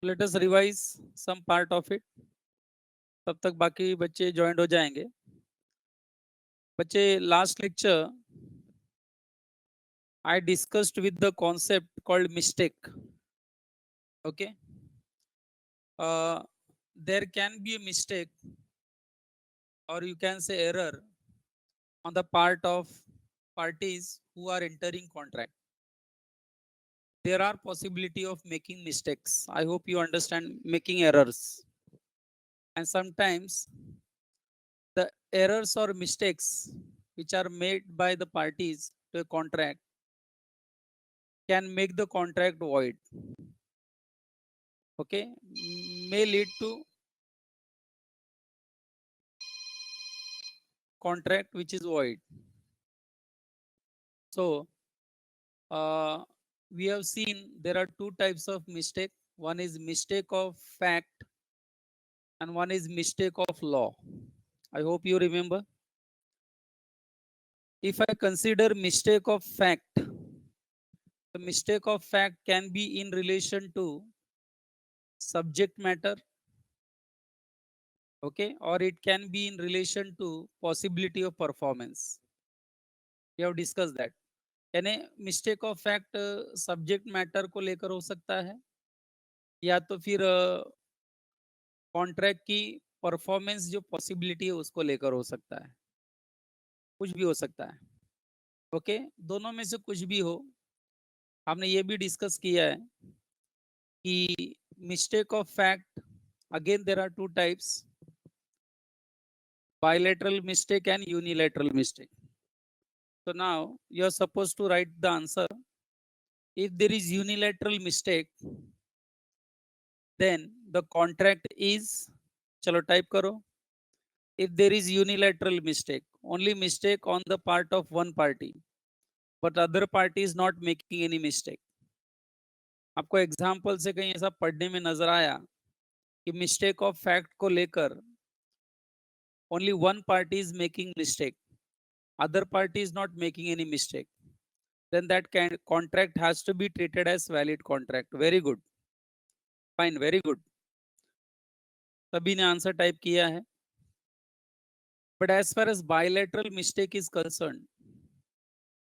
Late us revise some part of it. तब तक बाकी बच्चे ज्वाइन हो जाएंगे. बच्चे, last lecture I discussed with the concept called mistake. Okay. Uh, there can be a mistake, or you can say error, on the part of parties who are entering contract. There are possibility of making mistakes. I hope you understand making errors. And sometimes the errors or mistakes which are made by the parties to a contract can make the contract void. Okay, may lead to contract which is void. So uh, we have seen there are two types of mistake. One is mistake of fact and one is mistake of law. I hope you remember. If I consider mistake of fact, the mistake of fact can be in relation to subject matter, okay, or it can be in relation to possibility of performance. We have discussed that. यानी mistake of fact subject matter को लेकर हो सकता है, या तो फिर contract की परफॉर्मेंस जो पॉसिबिलिटी है उसको लेकर हो सकता है. कुछ भी हो सकता है. ओके, दोनों में से कुछ भी हो. हमने ये भी डिस्कस किया है कि mistake of fact, again there are two types, bilateral mistake and unilateral mistake. So now you are supposed to write the answer. If there is unilateral mistake, then the contract is, chalo type karo. If there is unilateral mistake, only mistake on the part of one party, but other party is not making any mistake. आपको example से कहीं ऐसा पढ़ने में नजर आया कि mistake of fact को लेकर only one party is making mistake, other party is not making any mistake, then that contract has to be treated as valid contract. Very good, fine, very good. सभी ने answer type किया है. But as far as bilateral mistake is concern,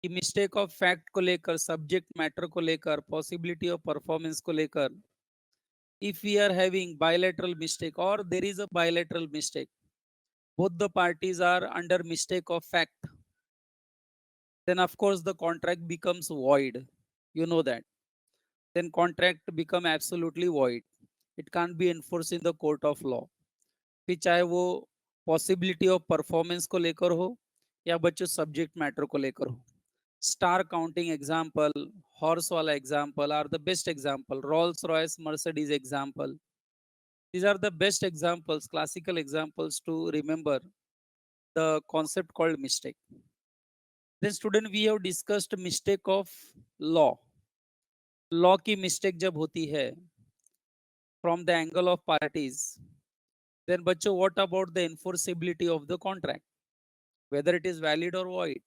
कि mistake of fact को लेकर, subject matter को लेकर, possibility of performance को लेकर, if we are having bilateral mistake or there is a bilateral mistake, both the parties are under mistake of fact, then of course the contract becomes void. You know that. Then contract become absolutely void. It can't be enforced in the court of law. फिर चाहे वो possibility of performance को लेकर हो या बच्चों subject matter को लेकर हो. स्टार काउंटिंग एग्जाम्पल, हॉर्स वाला example are the best example. Rolls Royce Mercedes example. These are the best examples, classical examples to remember the concept called mistake. Then student, we have discussed mistake of law. Law की mistake जब होती है from the angle of parties, then बच्चों what about the enforceability of the contract, whether it is valid or void?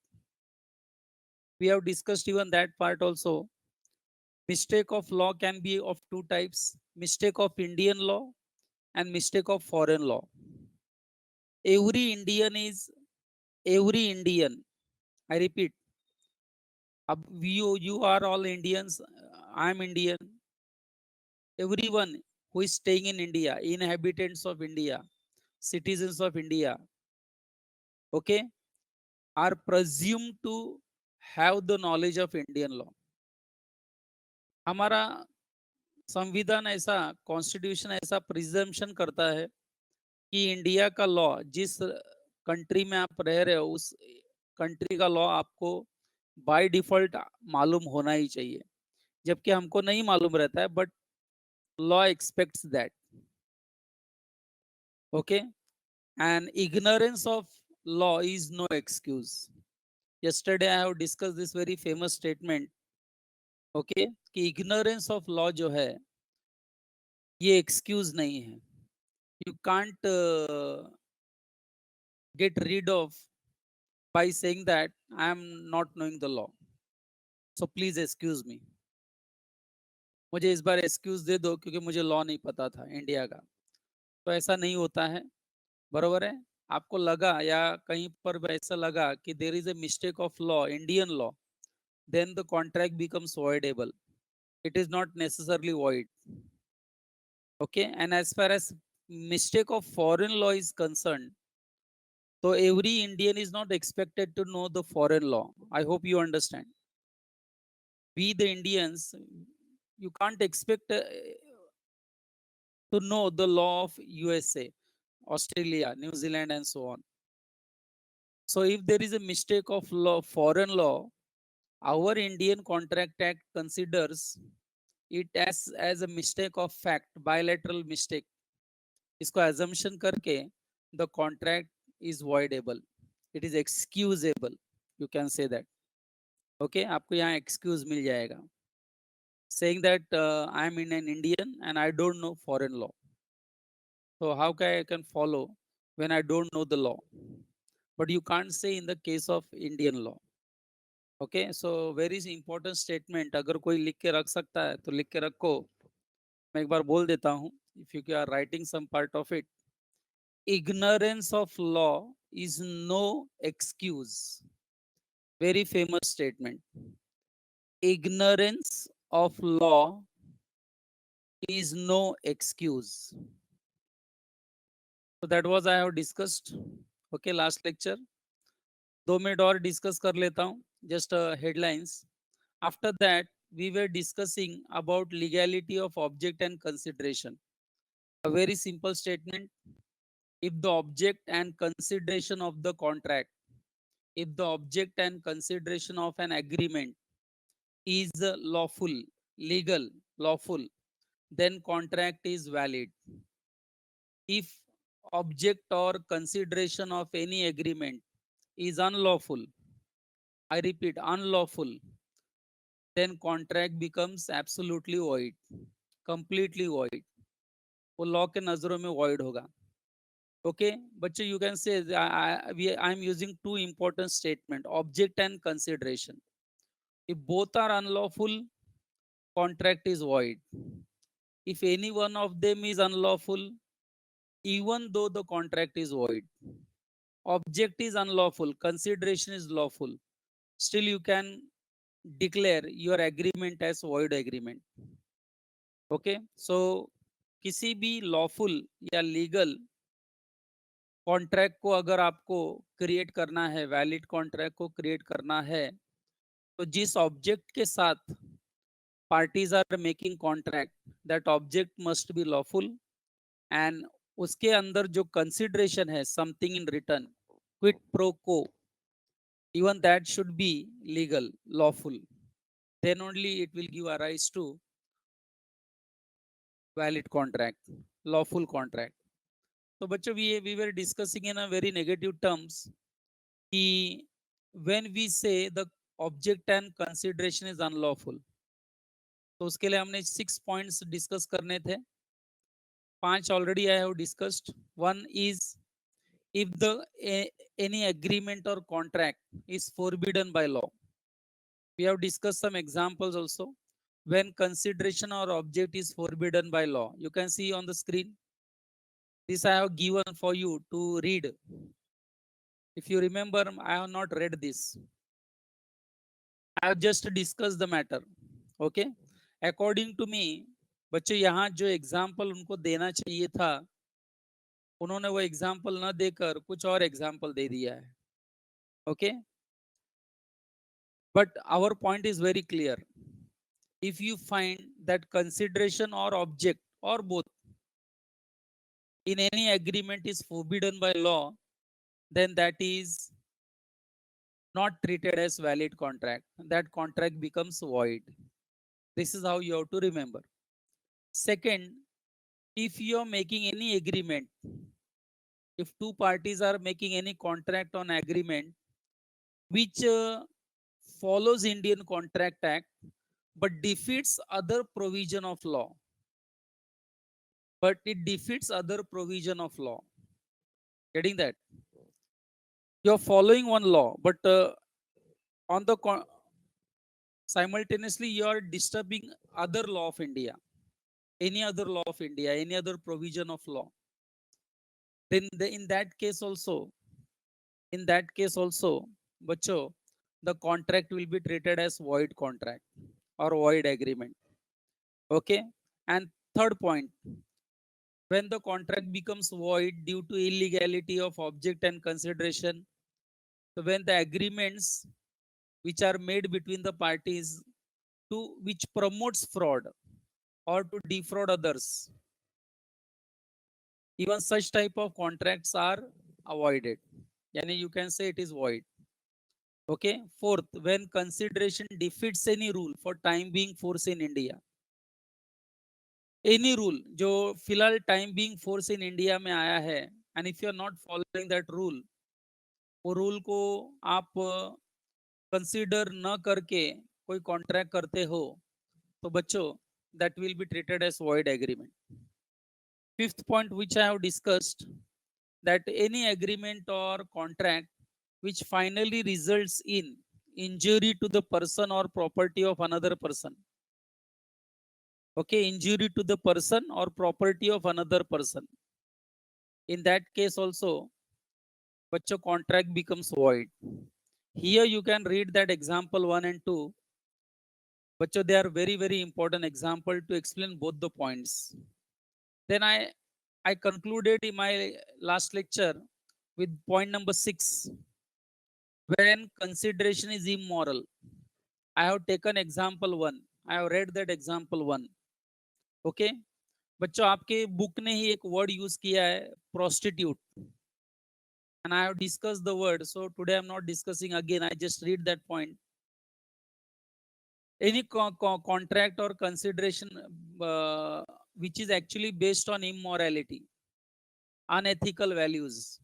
We have discussed even that part also. Mistake of law can be of two types: mistake of Indian law and mistake of foreign law. Every Indian is, every Indian, I repeat, you are all Indians, I am Indian. Everyone who is staying in India, inhabitants of India, citizens of India, okay, are presumed to have the knowledge of Indian law. हमारा संविधान ऐसा, constitution ऐसा presumption करता है कि India का law, जिस country में आप रह रहे हो उस कंट्री का लॉ आपको बाय डिफॉल्ट मालूम होना ही चाहिए, जबकि हमको नहीं मालूम रहता है, but law aspects that. Okay, and ignorance of law is no excuse. Yesterday I have discussed this very famous statement, okay, कि ignorance of law जो है ये excuse नहीं है. You can't get rid of by saying that I am not knowing the law, so please excuse me. मुझे इस बार excuse दे दो क्योंकि मुझे लॉ नहीं पता था इंडिया का। तो ऐसा नहीं होता है, बरोबर है। आपको लगा या कहीं पर ऐसा लगा कि there is a mistake of law, Indian law, then the contract becomes voidable. It is not necessarily void. Okay, and as far as mistake of foreign law is concerned, so every Indian is not expected to know the foreign law. I hope you understand. We the Indians, you can't expect to know the law of USA, Australia, New Zealand, and so on. So if there is a mistake of law, foreign law, our Indian Contract Act considers it as a mistake of fact, bilateral mistake. इसको assumption करके the contract is voidable, it is excusable, you can say that. Okay, आपको यहाँ excuse मिल जाएगा, saying that I am in an Indian and I don't know foreign law. So how can I can follow when I don't know the law? But you can't say in the case of Indian law. Okay, so very important statement. अगर कोई लिख के रख सकता है तो लिख के रखो, मैं एक बार बोल देता हूँ. If you are writing some part of it, ignorance of law is no excuse. Very famous statement. Ignorance of law is no excuse. So that was I have discussed. Okay, last lecture. 2 minute और discuss कर लेता हूँ. Just headlines. After that, we were discussing about legality of object and consideration. A very simple statement. If the object and consideration of the contract, if the object and consideration of an agreement is lawful, legal, lawful, then contract is valid. If object or consideration of any agreement is unlawful, I repeat, unlawful, then contract becomes absolutely void, completely void. वो law के नजरों में void होगा. Okay, बच्चे, you can say I am using two important statement, object and consideration. If both are unlawful, contract is void. If any one of them is unlawful, even though the contract is void, object is unlawful, consideration is lawful, still you can declare your agreement as void agreement. Okay, so किसी भी lawful या legal contract को अगर आपको create करना है, valid contract को create करना है, तो जिस ऑब्जेक्ट के साथ parties are making contract, that object must be lawful, and उसके अंदर जो कंसिडरेशन है, something in return, quid pro quo, even that should be legal, lawful. Then only it will give a rise to valid contract, lawful contract. So बच्चों, we were discussing in a very negative terms कि when we say the object and consideration is unlawful, तो उसके लिए हमने 6 points discuss करने थे. 5 already I have discussed. One is, if the any agreement or contract is forbidden by law. We have discussed some examples also. When consideration or object is forbidden by law, you can see on the screen. This I have given for you to read. If you remember, I have not read this. I have just discussed the matter. Okay, according to me, बच्चे यहाँ जो example उनको देना चाहिए था, उन्होंने वो example न देकर कुछ और एग्जाम्पल दे दिया है. Okay, but our point is very clear. If you find that consideration or object or both in any agreement is forbidden by law, then that is not treated as valid contract. That contract becomes void. This is how you have to remember. Second, if you are making any agreement, if two parties are making any contract on agreement which follows Indian Contract Act but defeats other provision of law, but it defeats other provision of law. Getting that? You're following one law, but on the simultaneously you are disturbing other law of India, any other law of India, any other provision of law, then in that case also, बच्चों, the contract will be treated as void contract or void agreement. Okay. And third point, when the contract becomes void due to illegality of object and consideration, so when the agreements which are made between the parties to which promotes fraud or to defraud others, even such type of contracts are avoided. Yani you can say it is void. Okay. Fourth, when consideration defeats any rule for time being force in India, any rule जो फिलहाल time being force in India में आया है, and if you are not following that rule, वो rule को आप consider न करके कोई कॉन्ट्रैक्ट करते हो, तो बच्चों that will be treated as void agreement. Fifth point which I have discussed, that any agreement or contract which finally results in injury to the person or property of another person. Okay, injury to the person or property of another person. In that case also, bachcho, contract becomes void. Here you can read that example 1 and 2. Bachcho, they are very, very important example to explain both the points. Then I concluded in my last lecture with point number 6. When consideration is immoral, I have taken example 1. I have read that example 1. Okay. बच्चों, आपके book ने ही एक word use किया है, prostitute, and I have discussed the word, so today I'm not discussing again, I just read that point. Any contract or consideration which is actually based on immorality, unethical values,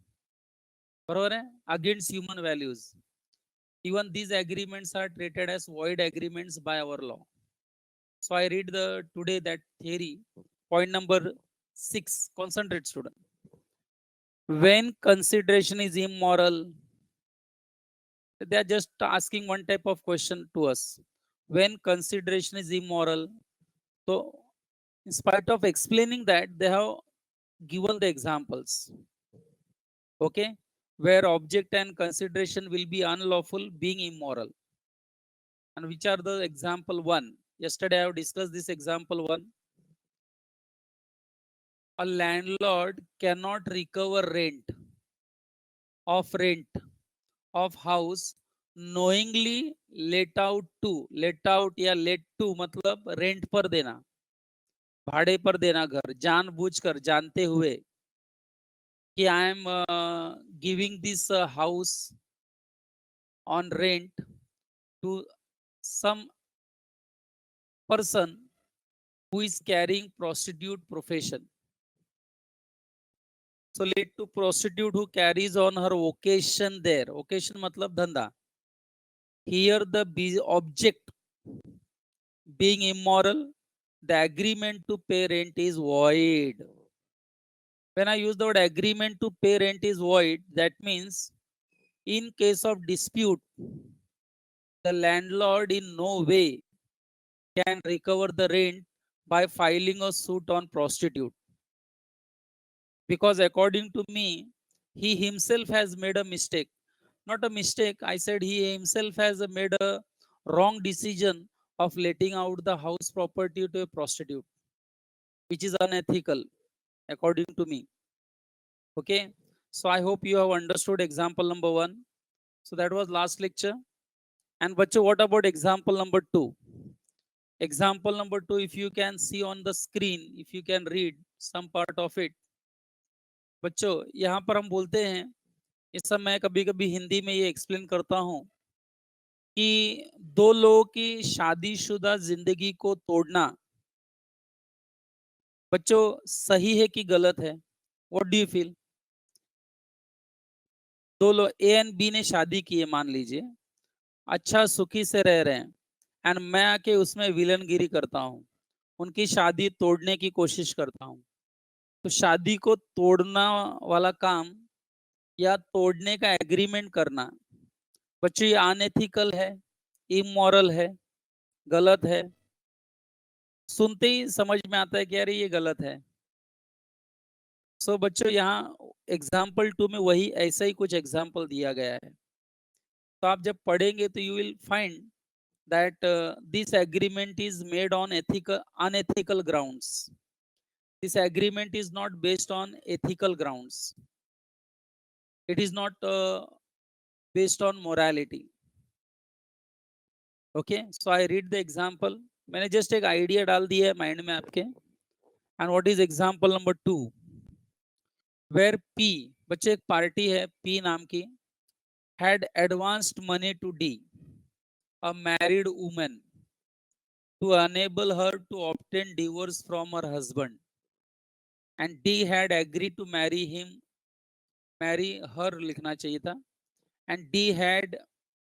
बरोबर है, against human values, even these agreements are treated as void agreements by our law. So I read the today that theory. Point number 6, concentrate student. When consideration is immoral, they are just asking one type of question to us. When consideration is immoral, so in spite of explaining that, they have given the examples. Okay. Where object and consideration will be unlawful, being immoral. And which are the example 1? Yesterday I have discussed this example 1. A landlord cannot recover rent of house knowingly let out या let to मतलब rent पर देना, भाड़े पर देना घर, जानबूझकर, जानते हुए कि I am giving this house on rent to some person who is carrying prostitute profession. So lead to prostitute who carries on her vocation there. Vocation matlab dhanda. Here the object being immoral, the agreement to pay rent is void. When I use the word agreement to pay rent is void, that means in case of dispute, the landlord in no way can recover the rent by filing a suit on prostitute. Because according to me, he himself has made a mistake. Not a mistake, I said he himself has made a wrong decision of letting out the house property to a prostitute, which is unethical according to me. Okay. So I hope you have understood example number 1. So that was last lecture. And bacho, what about example number 2? Example number 2, if you can see on the screen, if you can read some part of it. बच्चों, यहाँ पर हम बोलते हैं, इस सब मैं कभी कभी हिंदी में ये एक्सप्लेन करता हूँ कि दो लोगों की शादीशुदा जिंदगी को तोड़ना बच्चों सही है कि गलत है? What do you feel? दो लोग ए एंड बी ने शादी की है, मान लीजिए, अच्छा सुखी से रह रहे हैं, एंड मैं आके उसमें विलनगिरी करता हूँ, उनकी शादी तोड़ने की कोशिश करता हूँ। तो शादी को तोड़ना वाला काम या तोड़ने का एग्रीमेंट करना बच्चों ये अनएथिकल है, इमोरल है। गलत है, सुनते ही समझ में आता है कि अरे ये गलत है। सो बच्चों यहाँ एग्जाम्पल 2 में वही ऐसा ही कुछ एग्जाम्पल दिया गया है। तो आप जब पढ़ेंगे तो you will find that this agreement is made on unethical grounds. This agreement is not based on ethical grounds. It is not based on morality. Okay, so I read the example. मैंने just एक idea डाल दिया है mind में आपके. And what is example number 2? Where P, बच्चे एक party है P नाम की, had advanced money to D, a married woman, to enable her to obtain divorce from her husband. And D had agreed to marry her लिखना चाहिए था. And D had,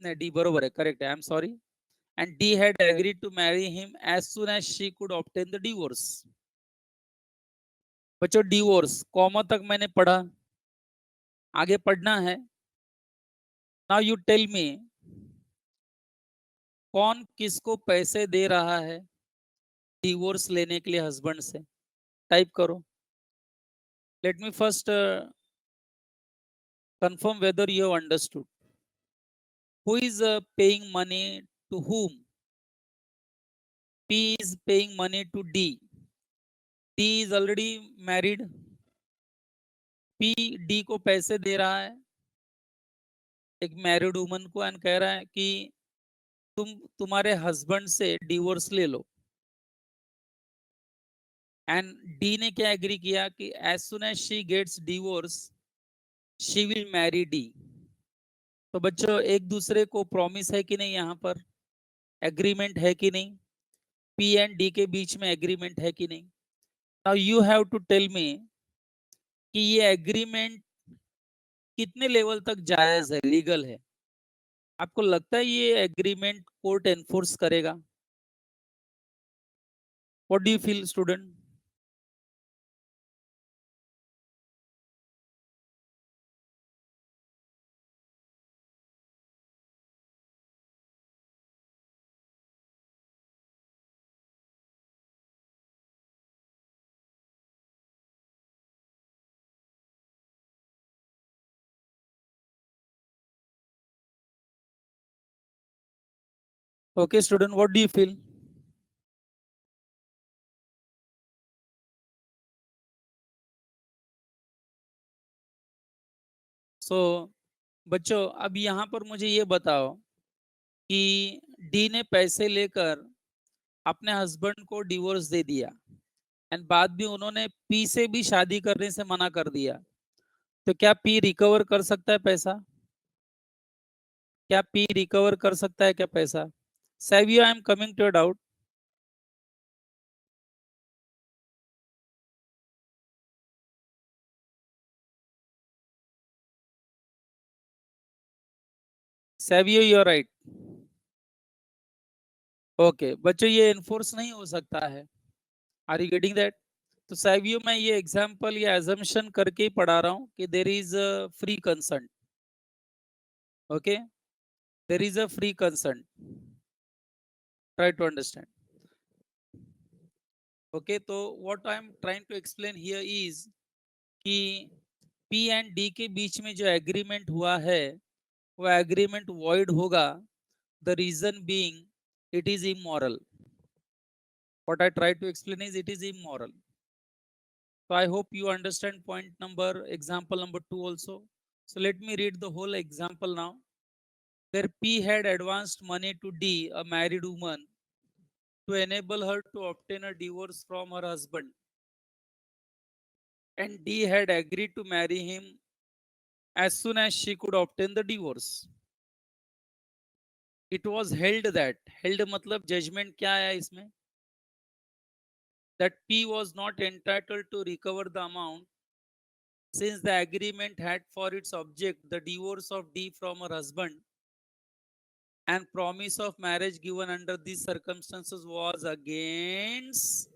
नहीं D बरोबर है, correct है, I am sorry. And D had agreed to marry him as soon as she could obtain the divorce. बच्चों divorce comma तक मैंने पढ़ा, आगे पढ़ना है. नाउ यू टेल मी, कौन किसको पैसे दे रहा है डिवोर्स लेने के लिए हस्बैंड से? टाइप करो. Let me first confirm whether you have understood. Who is paying money to whom? P is paying money to D. D is already married. P D को पैसे दे रहा है एक मैरिड वुमन को एंड कह रहा है कि तुम्हारे हस्बैंड से डिवोर्स ले लो. एंड डी ने क्या एग्री किया कि as soon as she gets divorce she will marry डी. तो बच्चों एक दूसरे को प्रॉमिस है कि नहीं, यहाँ पर एग्रीमेंट है कि नहीं, पी एंड डी के बीच में एग्रीमेंट है कि नहीं. Now you have to tell me कि ये एग्रीमेंट कितने लेवल तक जायज है, लीगल है. आपको लगता है ये एग्रीमेंट कोर्ट एनफोर्स करेगा? What do you feel student? Okay student, what do you feel? So बच्चों अब यहाँ पर मुझे ये बताओ कि डी ने पैसे लेकर अपने हस्बैंड को डिवोर्स दे दिया एंड बाद में उन्होंने पी से भी शादी करने से मना कर दिया. तो क्या पी रिकवर कर सकता है पैसा? क्या पी रिकवर कर सकता है क्या पैसा? Savio, I am coming to your doubt. Savio you are right. Okay बच्चों ये एनफोर्स नहीं हो सकता है. Are you getting that? तो सैवियो मैं ये एग्जांपल या एजम्पशन करके ही पढ़ा रहा हूँ कि there is free concern. Okay, there is a free concern. Try to understand. Okay, तो what I am trying to explain here is कि पी एंड डी के बीच में जो एग्रीमेंट हुआ है वो एग्रीमेंट वॉइड होगा. The reason being it is immoral. What I try to explain is it is immoral. So I hope you understand point number, example number 2 also. So let me read the whole example now. Where P had advanced money to D, a married woman, to enable her to obtain a divorce from her husband. And D had agreed to marry him as soon as she could obtain the divorce. It was held that, held मतलब judgment क्या है इसमें? That P was not entitled to recover the amount since the agreement had for its object the divorce of D from her husband, and promise of marriage given under these circumstances was against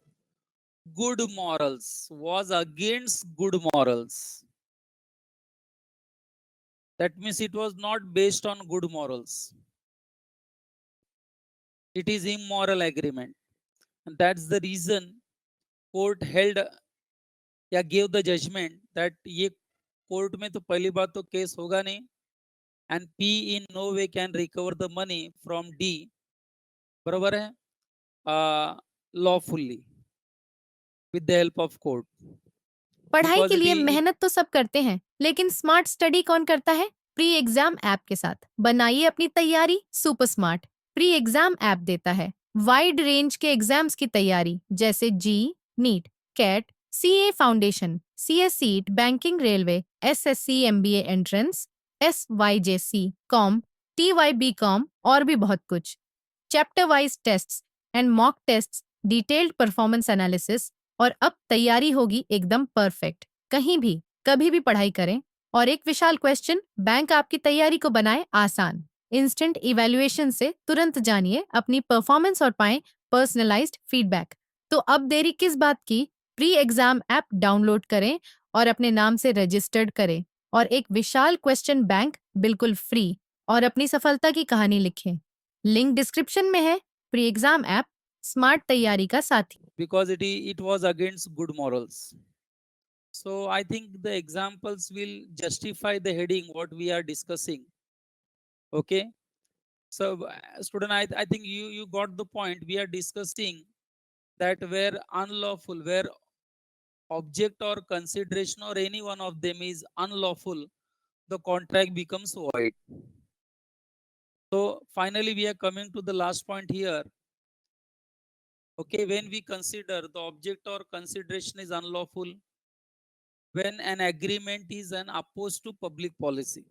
good morals. Was against good morals. That means it was not based on good morals. It is immoral agreement, and that's the reason court held या gave the judgment that ये court में तो पहली बात तो case होगा नहीं, and P in no way can recover the money from D, बराबर है, lawfully with the help of court, पढ़ाई because के it लिए is मेहनत तो सब करते हैं, लेकिन स्मार्ट स्टडी कौन करता है? प्री एग्जाम ऐप के साथ बनाइए अपनी तैयारी super smart. Pre exam app देता है वाइड रेंज के एग्जाम्स की तैयारी, जैसे JEE, NEET, CAT, CA foundation, CS seat, banking, railway, SSC, MBA entrance, SYJC, com, TYB com और भी बहुत कुछ। Chapter wise tests and mock tests, detailed performance analysis, और अब तैयारी होगी एकदम परफेक्ट। कहीं भी कभी भी पढ़ाई करें। और एक विशाल क्वेश्चन बैंक आपकी तैयारी को बनाए आसान। इंस्टेंट इवैल्यूएशन से तुरंत जानिए अपनी परफॉर्मेंस और पाएं पर्सनलाइज्ड फीडबैक। तो अब देरी किस बात की? प्री एग्जाम ऐप डाउनलोड करें और अपने नाम से रजिस्टर्ड करें और एक विशाल क्वेश्चन बैंक बिल्कुल फ्री और अपनी सफलता की कहानी लिखें। लिंक डिस्क्रिप्शन में है। प्री एग्जाम ऐप स्मार्ट तैयारी का साथी। because it was against good morals. So I think the examples will justify the heading what we are discussing. Okay, so student, I think you got the point. We are discussing that where unlawful, where object or consideration or any one of them is unlawful, the contract becomes void. So finally we are coming to the last point here. Okay, when we consider the object or consideration is unlawful, when an agreement is an opposed to public policy.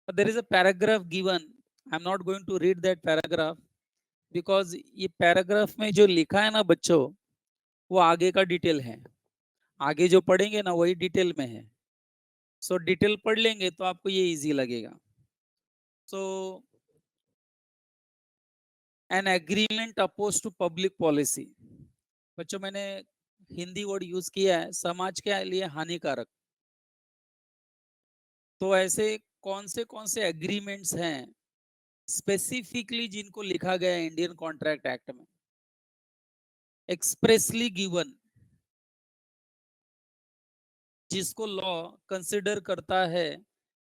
But there is a paragraph given. I'm not going to read that paragraph because ये paragraph में जो लिखा है ना बच्चों, वो आगे का डिटेल है। आगे जो पढ़ेंगे ना वही डिटेल में है। सो डिटेल पढ़ लेंगे तो आपको ये इजी लगेगा। So an agreement oppose to public policy, बच्चों मैंने हिंदी वर्ड यूज किया है, समाज के लिए हानिकारक। तो ऐसे कौन से एग्रीमेंट्स हैं स्पेसिफिकली जिनको लिखा गया है इंडियन कॉन्ट्रैक्ट एक्ट में, एक्सप्रेसली गिवन, जिसको लॉ कंसिडर करता है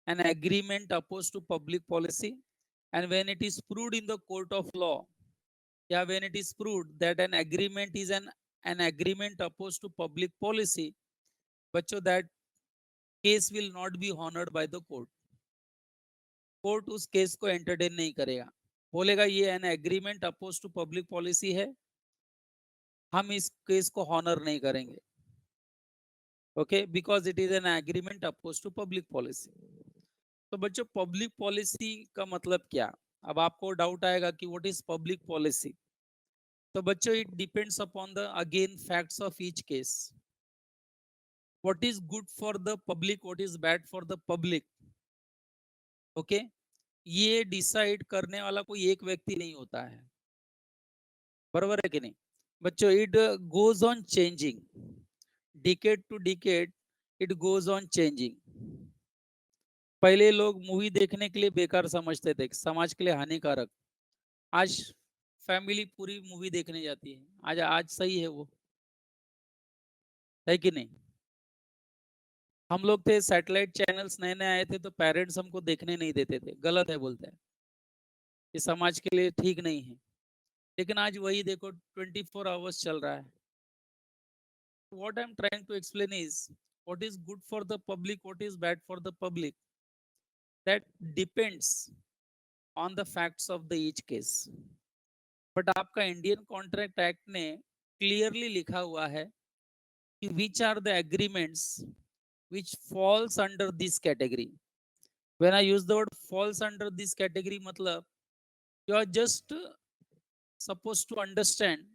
an agreement oppose to public policy, and when it is proved in the court of law, या when it is proved that an agreement is an agreement oppose to public policy, बच्चों that case will not be honoured by the court. Court उस case को entertain नहीं करेगा, बोलेगा ये an agreement oppose to public policy है, हम इस केस को हॉनर नहीं करेंगे। Okay, because it is an agreement oppose to public policy. तो बच्चों पब्लिक पॉलिसी का मतलब क्या? अब आपको डाउट आएगा कि व्हाट इज पब्लिक पॉलिसी। तो बच्चों it depends upon the again facts of each case. What is good for the public, what is bad for the public, okay, ये डिसाइड करने वाला कोई एक व्यक्ति नहीं होता है, बराबर है कि नहीं बच्चों? It goes on changing, decade to decade it goes on changing. पहले लोग मूवी देखने के लिए बेकार समझते थे, समाज के लिए हानिकारक। आज फैमिली पूरी मूवी देखने जाती है। आज आज सही है वो, है कि नहीं? हम लोग थे सैटेलाइट चैनल्स नए नए आए थे तो पेरेंट्स हमको देखने नहीं देते थे, गलत है बोलते हैं, ये समाज के लिए ठीक नहीं है। लेकिन आज वही देखो 24 आवर्स चल रहा है। What I'm trying to explain is what is good for the public, what is bad for the public, that depends on the facts of the each case. But आपका इंडियन कॉन्ट्रैक्ट एक्ट ने clearly लिखा हुआ है कि which are the agreements which falls under this category. When I use the word falls under this category, मतलब you are just supposed to understand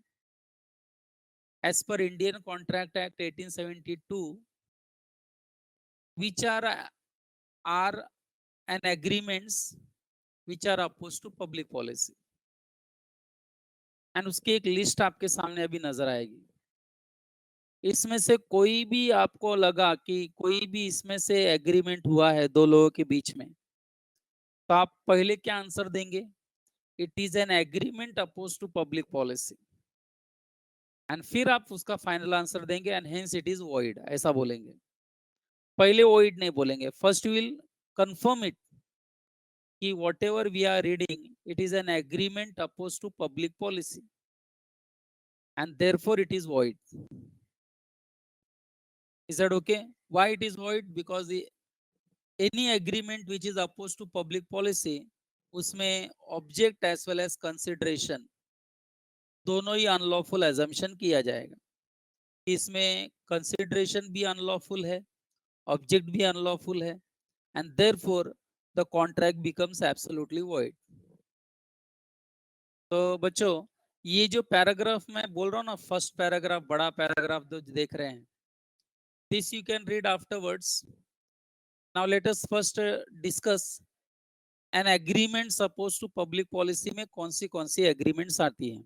as per Indian Contract Act 1872 which are an agreements which are opposed to public policy, and उसकी एक list आपके सामने अभी नजर आएगी। इसमें से कोई भी आपको लगा कि कोई भी इसमें से एग्रीमेंट हुआ है दो लोगों के बीच में, तो आप पहले क्या आंसर देंगे? It is an agreement oppose to public policy. And फिर आप उसका फाइनल आंसर देंगे and hence it is void, ऐसा बोलेंगे। पहले वॉइड नहीं बोलेंगे, फर्स्ट विल कंफर्म इट कि whatever we are reading it is an agreement oppose to public policy and therefore it is void. Is that okay? Why it is void? Because any agreement which is opposed to public policy, उसमें object as well as consideration दोनों ही unlawful assumption किया जाएगा। इसमें consideration भी unlawful है, object भी unlawful है, and therefore the contract becomes absolutely void. तो बच्चों, ये जो पैराग्राफ मैं बोल रहा हूँ ना, फर्स्ट पैराग्राफ, बड़ा पैराग्राफ जो देख रहे हैं, this you can read afterwards. Now let us first discuss an agreement supposed to public policy में कौन सी agreements आती हैं।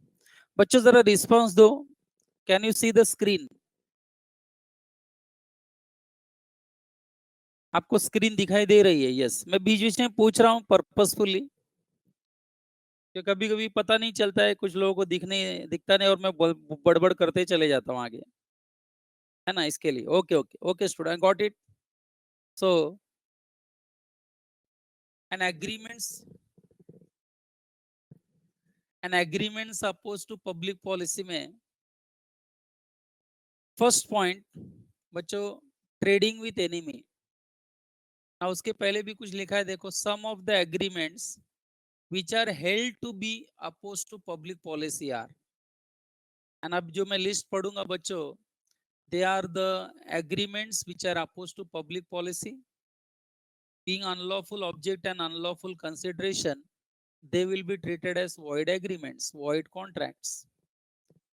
बच्चों जरा रिस्पांस दो, can you see the screen? आपको स्क्रीन दिखाई दे रही है? यस। मैं बीच बीच में पूछ रहा हूँ पर्पसफुली, कि कभी कभी पता नहीं चलता है, कुछ लोगों को दिखता नहीं और मैं बड़बड़ करते चले जाता हूँ आगे, है ना, इसके लिए। Okay okay okay student, got it. So an agreement suppose to public policy में फर्स्ट पॉइंट बच्चों, ट्रेडिंग विथ एनिमी। ना उसके पहले भी कुछ लिखा है, देखो, some of the agreements which are held to be oppose to public policy are. And अब जो मैं लिस्ट पढ़ूंगा बच्चों, they are the agreements which are oppose to public policy, being unlawful object and unlawful consideration, they will be treated as void agreements, void contracts.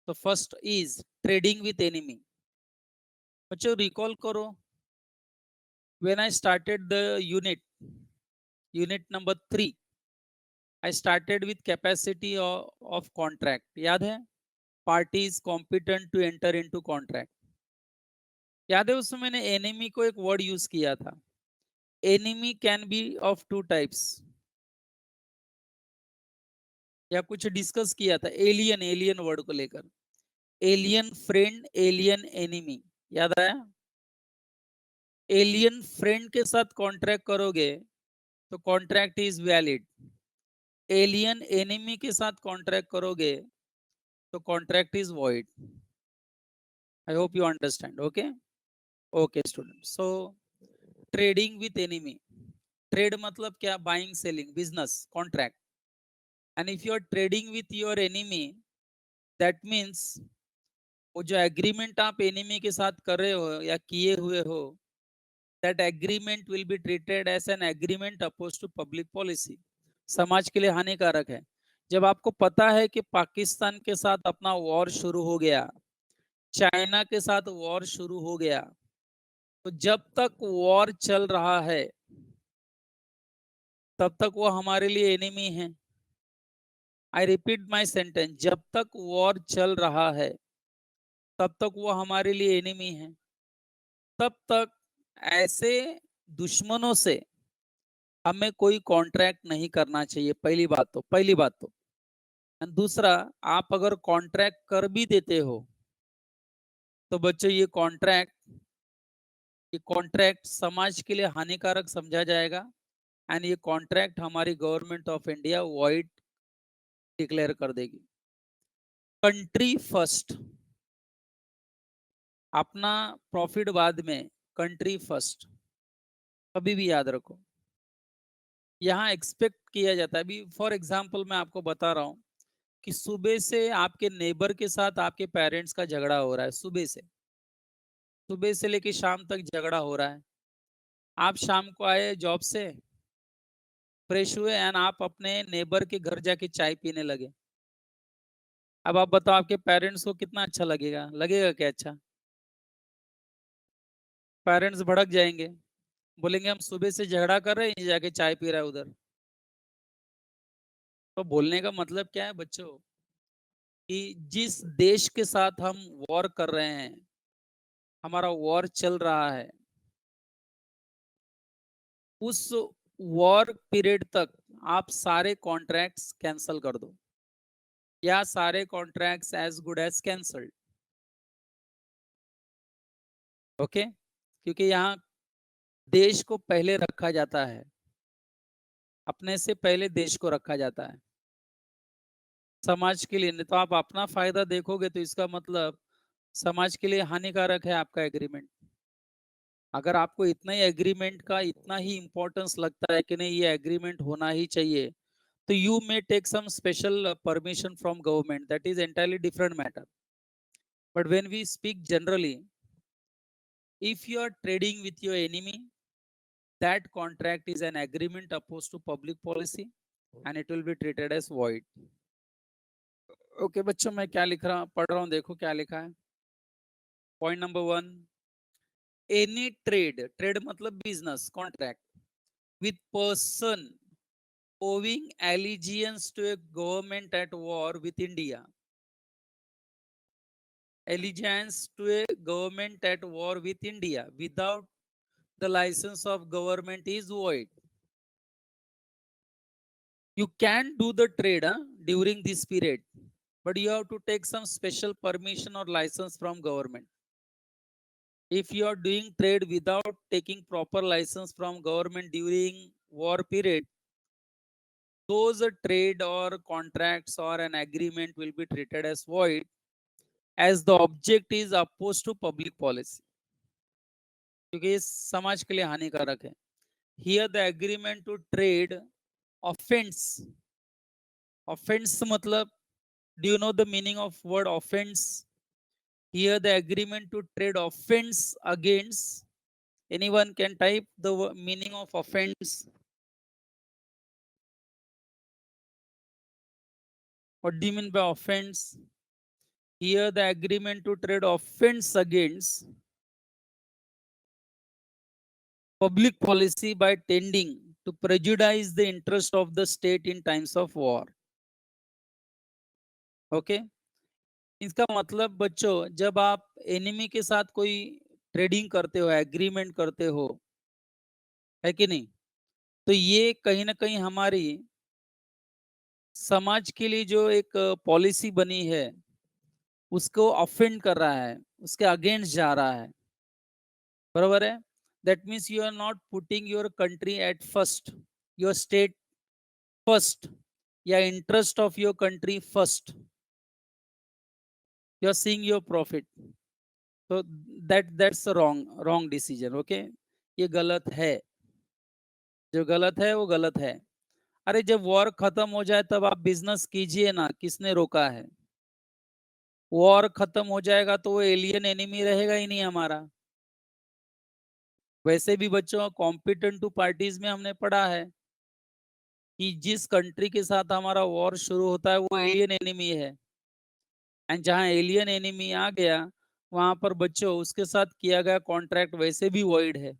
So first is trading with enemy. बच्चों recall करो, when I started the unit number 3, I started with capacity of contract. याद है? Party is competent to enter into contract. याद है उसमें मैंने enemy को एक वर्ड यूज किया था। enemy can be of two types, या कुछ डिस्कस किया था एलियन वर्ड को लेकर। एलियन फ्रेंड, एलियन एनिमी, याद आया? एलियन फ्रेंड के साथ कॉन्ट्रैक्ट करोगे तो contract is valid. Alien enemy के साथ कॉन्ट्रैक्ट करोगे तो contract is void. I hope you understand. Okay okay student. So trading with enemy, trade मतलब क्या? Buying selling, business, contract. And if you are trading with your enemy, that means वो जो agreement आप enemy के साथ कर रहे हो या किए हुए हो, that agreement will be treated as an agreement opposed to public policy. समाज के लिए हानिकारक है। जब आपको पता है कि पाकिस्तान के साथ अपना वॉर शुरू हो गया, चाइना के साथ वॉर शुरू हो गया, तो जब तक वॉर चल रहा है तब तक वो हमारे लिए एनिमी है। आई रिपीट माई सेंटेंस, जब तक वॉर चल रहा है तब तक वो हमारे लिए एनिमी है। तब तक ऐसे दुश्मनों से हमें कोई कॉन्ट्रैक्ट नहीं करना चाहिए। पहली बात तो दूसरा, आप अगर कॉन्ट्रैक्ट कर भी देते हो तो बच्चों ये कॉन्ट्रैक्ट समाज के लिए हानिकारक समझा जाएगा एंड ये कॉन्ट्रैक्ट हमारी government of India void declare कर देगी। कंट्री फर्स्ट, अपना प्रॉफिट बाद में, कंट्री फर्स्ट कभी भी याद रखो। यहाँ एक्सपेक्ट किया जाता है, अभी फॉर एग्जाम्पल मैं आपको बता रहा हूँ कि सुबह से आपके नेबर के साथ आपके पेरेंट्स का झगड़ा हो रहा है। सुबह से लेके शाम तक झगड़ा हो रहा है। आप शाम को आए जॉब से, फ्रेश हुए एंड आप अपने नेबर के घर जाके चाय पीने लगे। अब आप बताओ आपके पेरेंट्स को कितना अच्छा लगेगा? लगेगा क्या अच्छा? पेरेंट्स भड़क जाएंगे, बोलेंगे हम सुबह से झगड़ा कर रहे हैं, जाके चाय पी रहा है उधर। तो बोलने का मतलब क्या है बच्चों, कि जिस देश के साथ हम वॉर कर रहे हैं, हमारा वॉर चल रहा है, उस वॉर पीरियड तक आप सारे कॉन्ट्रैक्ट्स कैंसिल कर दो या सारे contracts as good as cancelled. Okay, क्योंकि यहाँ देश को पहले रखा जाता है, अपने से पहले देश को रखा जाता है समाज के लिए। नहीं तो आप अपना फायदा देखोगे तो इसका मतलब समाज के लिए हानिकारक है आपका एग्रीमेंट। अगर आपको इतना ही एग्रीमेंट का इतना ही इंपॉर्टेंस लगता है कि नहीं ये एग्रीमेंट होना ही चाहिए, तो you may take some special permission from government, that is entirely different matter. But when we speak generally, if you are trading with your enemy, that contract is an agreement opposed to public policy and it will be treated as void. Okay बच्चों, मैं क्या लिख रहा पढ़ रहा हूँ, देखो क्या लिखा है। पॉइंट नंबर 1, एनी ट्रेड मतलब business contract with person owing allegiance to a government at war with India, allegiance to a government at war with India without the license of government is void. You can do the trade during this period, but you have to take some special permission or license from government. If you are doing trade without taking proper license from government during war period, those trade or contracts or an agreement will be treated as void, as the object is opposed to public policy, क्योंकि ये समाज के लिए हानिकारक है। Here the agreement to trade offense. Offense मतलब, do you know the meaning of word offense? Here the agreement to trade offense against. Anyone can type the meaning of offense? What do you mean by offense? Here the agreement to trade offense against public policy by tending to prejudice the interest of the state in times of war. Okay, इसका मतलब बच्चों, जब आप enemy के साथ कोई trading करते हो, एग्रीमेंट करते हो, है कि नहीं, तो ये कहीं ना कहीं हमारी समाज के लिए जो एक पॉलिसी बनी है उसको ऑफेंड कर रहा है, उसके अगेंस्ट जा रहा है। बराबर है? That means you are not putting your country at first, your state first, या interest of your country first, you are seeing your profit. तो दैट्स रॉन्ग डिसीजन। ओके, ये गलत है, जो गलत है वो गलत है। अरे जब वॉर खत्म हो जाए तब आप बिजनेस कीजिए ना, किसने रोका है? वॉर खत्म हो जाएगा तो वो एलियन एनिमी रहेगा ही नहीं हमारा। वैसे भी बच्चों, कॉम्पिटेंट टू पार्टीज में हमने पढ़ा है कि जिस कंट्री के साथ हमारा वॉर शुरू होता है वो एलियन एनिमी है, एंड जहां एलियन एनिमी आ गया वहां पर बच्चों उसके साथ किया गया कॉन्ट्रैक्ट वैसे भी वॉइड है।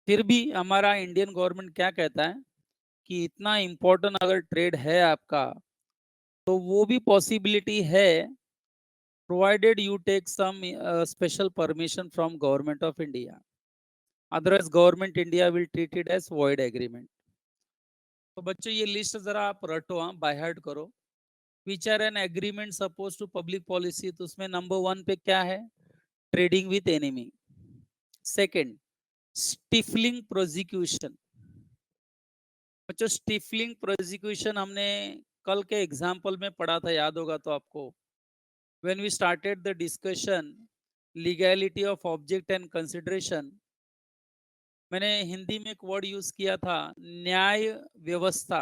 फिर भी हमारा इंडियन गवर्नमेंट क्या कहता है कि इतना इंपॉर्टेंट अगर ट्रेड है आपका तो वो भी पॉसिबिलिटी है, provided you take some special permission from government of India. Otherwise government India will treat it as void agreement. तो बच्चों ये लिस्ट जरा आप रटो, बाय हार्ट करो। Which are an agreement suppose to public policy, तो उसमें number 1 पे क्या है? Trading with enemy. Second, stifling prosecution. बच्चों स्टिफलिंग प्रोसिक्यूशन हमने कल के एग्जाम्पल में पढ़ा था, याद होगा तो आपको। when we started the discussion legality of object and consideration, मैंने हिंदी में एक वर्ड यूज किया था, न्याय व्यवस्था।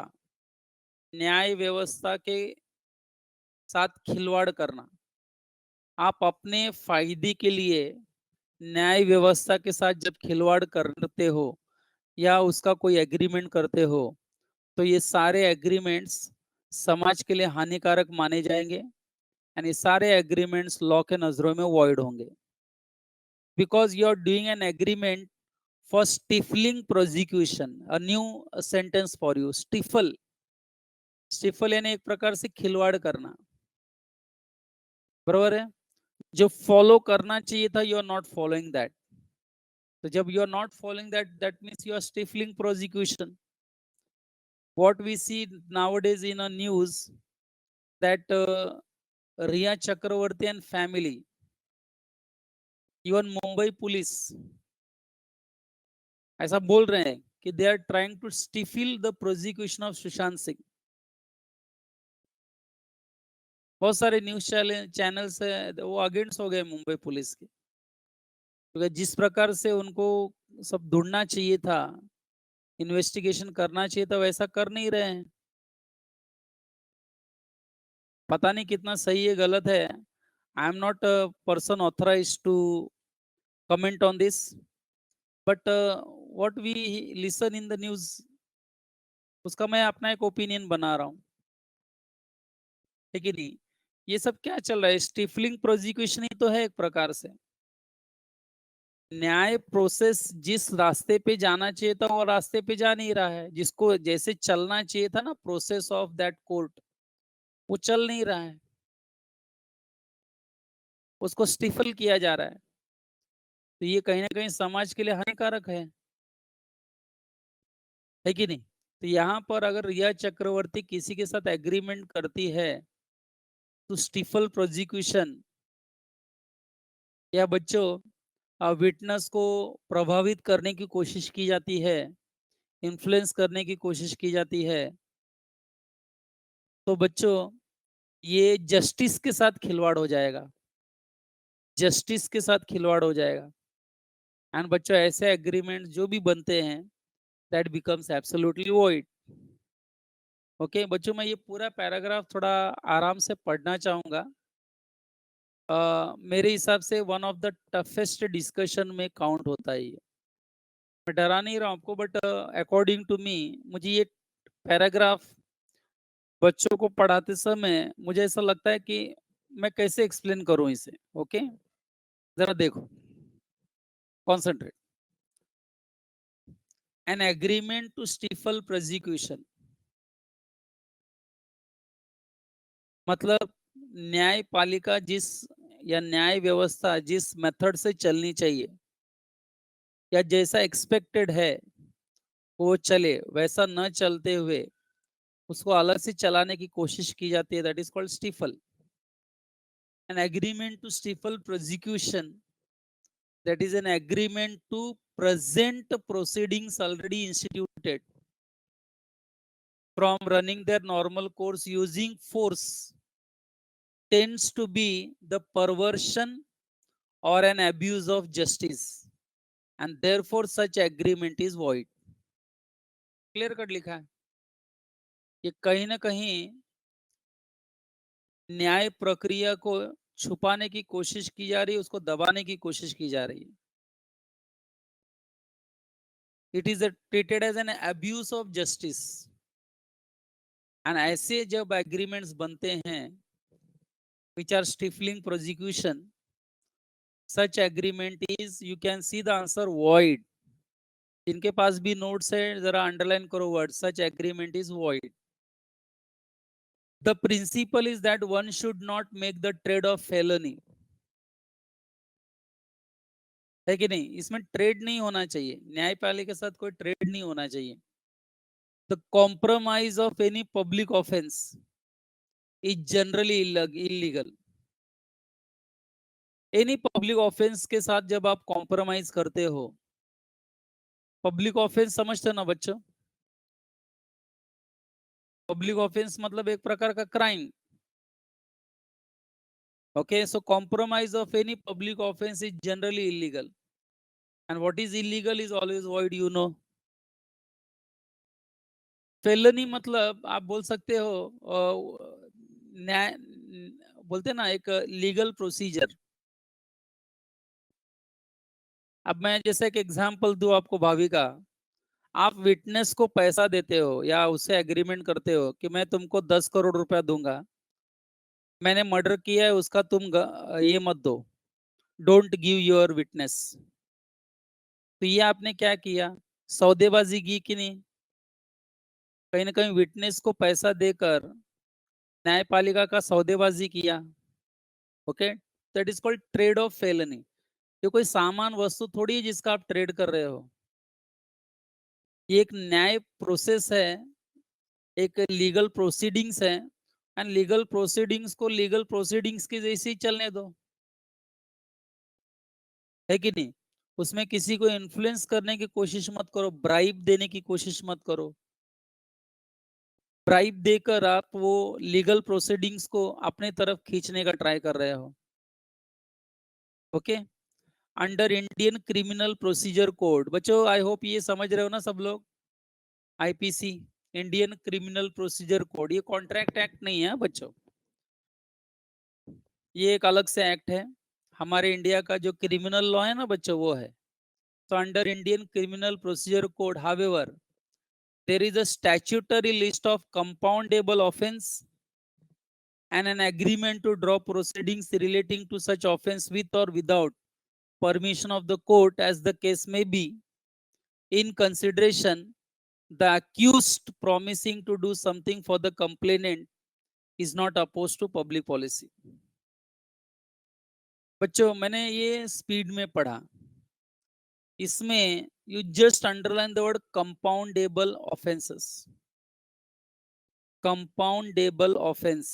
न्याय व्यवस्था के साथ खिलवाड़ करना, आप अपने फायदे के लिए न्याय व्यवस्था के साथ जब खिलवाड़ करते हो या उसका कोई एग्रीमेंट करते हो, तो ये सारे एग्रीमेंट्स समाज के लिए हानिकारक माने जाएंगे एंड ये सारे एग्रीमेंट्स लॉ के नजरों में वॉइड होंगे, because you are doing an agreement for stifling prosecution. A new sentence for you, stifle। Stifle यानी एक प्रकार से खिलवाड़ करना, बराबर है? जो फॉलो करना चाहिए था you are not following that. तो जब you are not following that, that means you are stifling prosecution. what we see nowadays in a news that Riya Chakravarti and family, even Mumbai police ऐसा बोल रहे हैं कि they are trying to stifle the prosecution of Sushant Singh. बहुत सारे news channels है वो against हो गए मुंबई पुलिस के, क्योंकि जिस प्रकार से उनको सब ढूंढना चाहिए था, इन्वेस्टिगेशन करना चाहिए था, वैसा कर नहीं रहे हैं. पता नहीं कितना सही है गलत है. I am not a person authorise to comment on this, but what we listen in the news, उसका मैं अपना एक ओपिनियन बना रहा हूँ, ठीक है नहीं. ये सब क्या चल रहा है? स्टिफलिंग प्रोसिक्यूशन ही तो है एक प्रकार से. न्याय प्रोसेस जिस रास्ते पे जाना चाहिए था वो रास्ते पे जा नहीं रहा है. जिसको जैसे चलना चाहिए था ना प्रोसेस ऑफ दैट कोर्ट, वो चल नहीं रहा है, उसको स्टिफल किया जा रहा है. तो ये कहीं ना कहीं समाज के लिए हानिकारक है कि नहीं? तो यहाँ पर अगर रिया चक्रवर्ती किसी के साथ एग्रीमेंट करती है तो स्टिफल प्रोसिक्यूशन, या बच्चों विटनेस को प्रभावित करने की कोशिश की जाती है, इन्फ्लुएंस करने की कोशिश की जाती है, तो बच्चों ये जस्टिस के साथ खिलवाड़ हो जाएगा, जस्टिस के साथ खिलवाड़ हो जाएगा. एंड बच्चों ऐसे एग्रीमेंट जो भी बनते हैं that becomes absolutely void. Okay बच्चों, मैं ये पूरा पैराग्राफ थोड़ा आराम से पढ़ना चाहूंगा. मेरे हिसाब से one of the toughest discussion में काउंट होता है ये. मैं डरा नहीं रहा हूं आपको, बट अकॉर्डिंग टू मी मुझे ये पैराग्राफ बच्चों को पढ़ाते समय मुझे ऐसा लगता है कि मैं कैसे एक्सप्लेन करूं इसे. ओके जरा देखो, concentrate. An agreement to stifle prosecution मतलब न्यायपालिका जिस या न्याय व्यवस्था जिस मेथड से चलनी चाहिए या जैसा एक्सपेक्टेड है वो चले, वैसा न चलते हुए उसको अलग से चलाने की कोशिश की जाती है, that is called stifle. An agreement to stifle prosecution, that is an agreement to present proceedings already instituted from running their normal course using force, tends to be the perversion or an abuse of justice, and therefore such agreement is void. Clear cut लिखा है. ये कहीं ना कहीं न्याय प्रक्रिया को छुपाने की कोशिश की जा रही है, उसको दबाने की कोशिश की जा रही है. It is treated as an abuse of justice. And ऐसे जब एग्रीमेंट्स बनते हैं which are stifling prosecution, such agreement is, you can see the answer, void. जिनके पास भी नोट्स है जरा अंडरलाइन करो word such agreement is void. The principle is that one should not make the trade of felony. है कि नहीं? इसमें trade नहीं होना चाहिए, न्यायपालिका के साथ कोई ट्रेड नहीं होना चाहिए. The compromise of any public offense is generally illegal. Any public offence के साथ जब आप कॉम्प्रोमाइज करते हो, पब्लिक ऑफेंस समझते हो ना बच्चों? पब्लिक ऑफेंस मतलब एक प्रकार का crime. Okay, so compromise of any public offense is generally illegal, and what is illegal is always void, you know. Felony मतलब आप बोल सकते हो न्याय, बोलते ना एक लीगल प्रोसीजर. अब मैं जैसे एक एग्जांपल दूं आपको भाविका, आप विटनेस को पैसा देते हो या उससे एग्रीमेंट करते हो कि मैं तुमको 10 करोड़ रुपया दूंगा, मैंने मर्डर किया है उसका तुम ये मत दो, डोंट गिव योर विटनेस. तो ये आपने क्या किया? सौदेबाजी की कि नहीं? कहीं ना कहीं विटनेस को पैसा देकर न्यायपालिका का सौदेबाजी किया. Okay, that is called trade off felony. ये कोई सामान वस्तु थोड़ी है जिसका आप ट्रेड कर रहे हो, ये एक न्याय प्रोसेस है एक लीगल प्रोसीडिंग्स है, एंड लीगल प्रोसीडिंग्स को लीगल प्रोसीडिंग्स के जैसे ही चलने दो, है कि नहीं? उसमें किसी को इन्फ्लुएंस करने की कोशिश मत करो, ब्राइब देने की कोशिश मत करो। ब्राइब देकर आप वो लीगल प्रोसीडिंग्स को अपने तरफ खींचने का ट्राई कर रहे हो। Okay, under Indian criminal procedure code, बच्चों आई होप ये समझ रहे हो ना सब लोग। IPC, Indian criminal procedure code, ये कॉन्ट्रैक्ट एक्ट नहीं है बच्चों, ये एक अलग से एक्ट है। हमारे इंडिया का जो क्रिमिनल लॉ है ना बच्चों, वो है। तो under Indian criminal procedure code, however, there is a statutory list of compoundable offense and an agreement to draw proceedings relating to such offense with or without permission of the court as the case may be. In consideration, the accused promising to do something for the complainant is not opposed to public policy. बच्चों मैंने ये speed में पढ़ा, इसमें you just underline the word compoundable offences, compoundable offence.